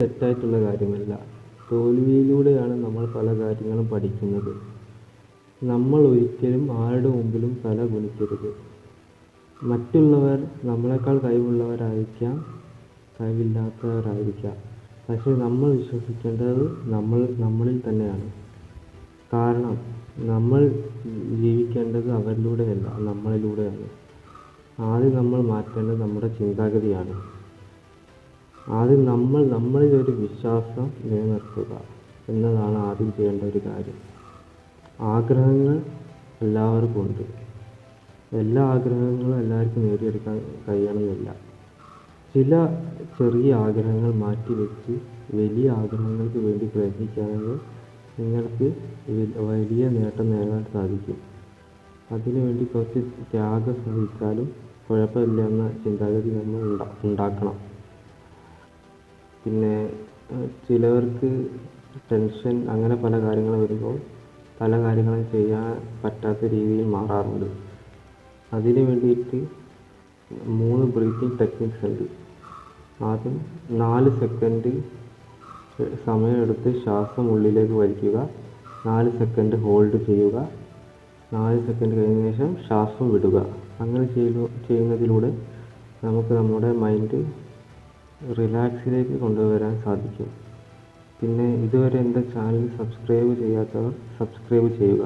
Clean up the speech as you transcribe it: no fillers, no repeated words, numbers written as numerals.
തെറ്റായിട്ടുള്ള കാര്യമല്ല. തോൽവിയിലൂടെയാണ് നമ്മൾ പല കാര്യങ്ങളും പഠിക്കുന്നത്. നമ്മൾ ഒരിക്കലും ആരുടെ മുമ്പിലും തല കുനിക്കരുത്. മറ്റുള്ളവർ നമ്മളെക്കാൾ കഴിവുള്ളവരായിരിക്കാം, കഴിവില്ലാത്തവരായിരിക്കാം. പക്ഷേ നമ്മൾ വിശ്വസിക്കേണ്ടത് നമ്മളിൽ തന്നെയാണ്. കാരണം നമ്മൾ ജീവിക്കേണ്ടത് അവരിലൂടെയല്ല, നമ്മളിലൂടെയാണ്. ആദ്യം നമ്മൾ മാറ്റേണ്ടത് നമ്മുടെ ചിന്താഗതിയാണ്. ആദ്യം നമ്മളിലൊരു വിശ്വാസം നിലനിർത്തുക എന്നതാണ് ആദ്യം ചെയ്യേണ്ട ഒരു കാര്യം. ആഗ്രഹങ്ങൾ എല്ലാവർക്കും ഉണ്ട്. എല്ലാ ആഗ്രഹങ്ങളും എല്ലാവർക്കും നേടിയെടുക്കാൻ കഴിയണമെന്നില്ല. ചില ചെറിയ ആഗ്രഹങ്ങൾ മാറ്റിവെച്ച് വലിയ ആഗ്രഹങ്ങൾക്ക് വേണ്ടി പ്രയത്നിക്കുകയാണെങ്കിൽ നിങ്ങൾക്ക് വലിയ നേട്ടം നേടാൻ സാധിക്കും. അതിനുവേണ്ടി കുറച്ച് ത്യാഗം സഹിച്ചാലും കുഴപ്പമില്ല എന്ന ചിന്താഗതി നമ്മൾ ഉണ്ടാക്കണം. പിന്നെ ചിലവർക്ക് ടെൻഷൻ അങ്ങനെ പല കാര്യങ്ങൾ വരുമ്പോൾ പല കാര്യങ്ങളും ചെയ്യാൻ പറ്റാത്ത രീതിയിൽ മാറാറുണ്ട്. അതിന് വേണ്ടിയിട്ട് 3 ബ്രീത്തിങ് ടെക്നിക്സ് ഉണ്ട്. ആദ്യം 4 സെക്കൻഡ് സമയമെടുത്ത് ശ്വാസം ഉള്ളിലേക്ക് വലിക്കുക, 4 സെക്കൻഡ് ഹോൾഡ് ചെയ്യുക, 4 സെക്കൻഡ് കഴിഞ്ഞ ശേഷം ശ്വാസം വിടുക. അങ്ങനെ ചെയ്യുന്നതിലൂടെ നമുക്ക് നമ്മുടെ മൈൻഡ് റിലാക്സിലേക്ക് കൊണ്ടുവരാൻ സാധിക്കും. പിന്നെ ഇതുവരെ എൻ്റെ ചാനൽ സബ്സ്ക്രൈബ് ചെയ്യാത്തവർ സബ്സ്ക്രൈബ് ചെയ്യുക.